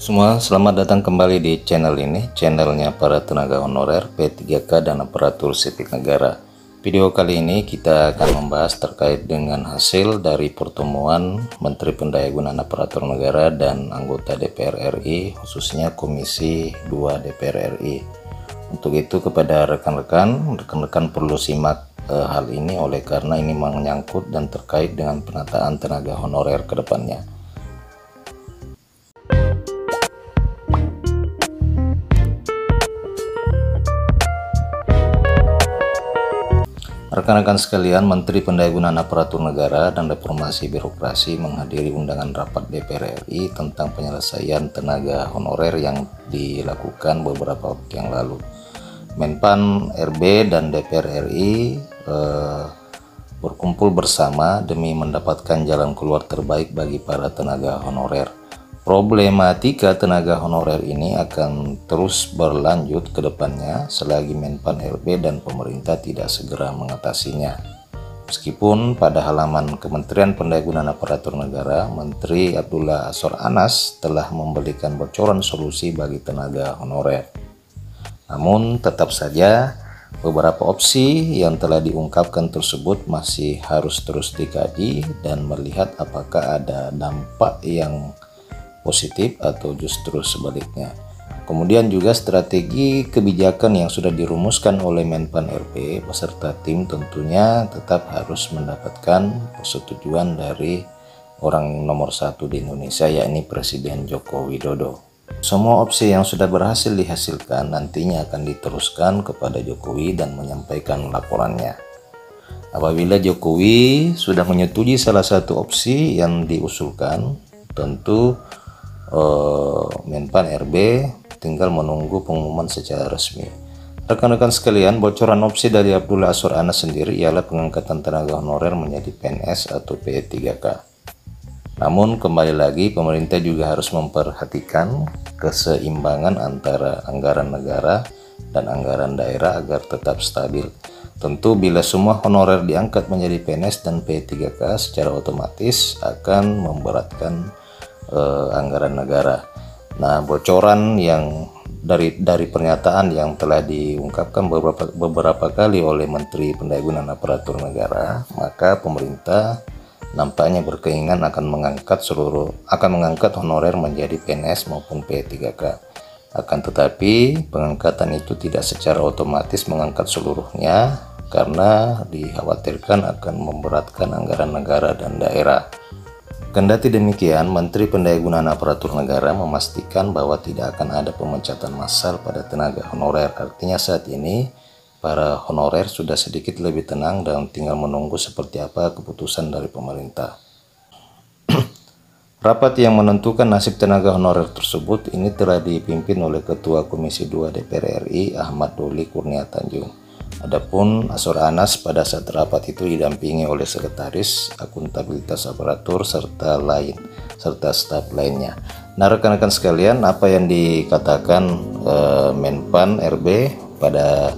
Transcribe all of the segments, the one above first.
Semua selamat datang kembali di channel ini, channelnya para tenaga honorer P3K dan aparatur sipil negara. Video kali ini kita akan membahas terkait dengan hasil dari pertemuan Menteri Pendayagunaan Aparatur Negara dan anggota DPR RI, khususnya Komisi 2 DPR RI. Untuk itu kepada rekan-rekan perlu simak hal ini oleh karena ini menyangkut dan terkait dengan penataan tenaga honorer ke depannya. Rekan-rekan sekalian, Menteri Pendayagunaan Aparatur Negara dan Reformasi Birokrasi menghadiri undangan rapat DPR RI tentang penyelesaian tenaga honorer yang dilakukan beberapa waktu yang lalu. Menpan RB dan DPR RI berkumpul bersama demi mendapatkan jalan keluar terbaik bagi para tenaga honorer. Problematika tenaga honorer ini akan terus berlanjut ke depannya selagi Menpan RB dan pemerintah tidak segera mengatasinya. Meskipun pada halaman Kementerian Pendayagunaan Aparatur Negara, Menteri Abdullah Azwar Anas telah memberikan bocoran solusi bagi tenaga honorer. Namun tetap saja beberapa opsi yang telah diungkapkan tersebut masih harus terus dikaji dan melihat apakah ada dampak yang positif atau justru sebaliknya. Kemudian juga strategi kebijakan yang sudah dirumuskan oleh Menpan RB beserta tim tentunya tetap harus mendapatkan persetujuan dari orang nomor satu di Indonesia, yakni Presiden Joko Widodo. Semua opsi yang sudah berhasil dihasilkan nantinya akan diteruskan kepada Jokowi dan menyampaikan laporannya. Apabila Jokowi sudah menyetujui salah satu opsi yang diusulkan, tentu Menpan RB tinggal menunggu pengumuman secara resmi. Rekan-rekan sekalian, bocoran opsi dari Abdullah Azwar Anas sendiri ialah pengangkatan tenaga honorer menjadi PNS atau P3K. Namun kembali lagi pemerintah juga harus memperhatikan keseimbangan antara anggaran negara dan anggaran daerah agar tetap stabil. Tentu bila semua honorer diangkat menjadi PNS dan P3K secara otomatis akan memberatkan anggaran negara. Nah, bocoran yang dari pernyataan yang telah diungkapkan beberapa kali oleh Menteri Pendayagunaan Aparatur Negara, maka pemerintah nampaknya berkeinginan akan mengangkat honorer menjadi PNS maupun P3K. Akan tetapi pengangkatan itu tidak secara otomatis mengangkat seluruhnya karena dikhawatirkan akan memberatkan anggaran negara dan daerah. Kendati demikian, Menteri Pendayagunaan Aparatur Negara memastikan bahwa tidak akan ada pemecatan massal pada tenaga honorer. Artinya saat ini para honorer sudah sedikit lebih tenang dan tinggal menunggu seperti apa keputusan dari pemerintah. Rapat yang menentukan nasib tenaga honorer tersebut ini telah dipimpin oleh Ketua Komisi 2 DPR RI Ahmad Doli Kurnia Tanjung. Adapun Azwar Anas pada saat rapat itu didampingi oleh sekretaris, akuntabilitas aparatur serta staf lainnya. Nah, rekan-rekan sekalian, apa yang dikatakan Menpan RB pada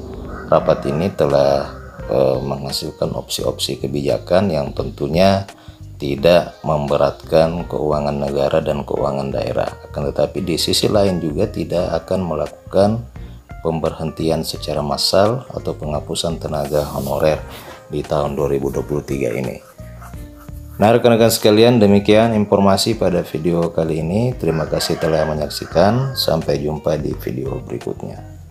rapat ini telah menghasilkan opsi-opsi kebijakan yang tentunya tidak memberatkan keuangan negara dan keuangan daerah. Akan tetapi di sisi lain juga tidak akan melakukan pemberhentian secara massal atau penghapusan tenaga honorer di tahun 2023 ini. Nah, rekan-rekan sekalian, demikian informasi pada video kali ini. Terima kasih telah menyaksikan. Sampai jumpa di video berikutnya.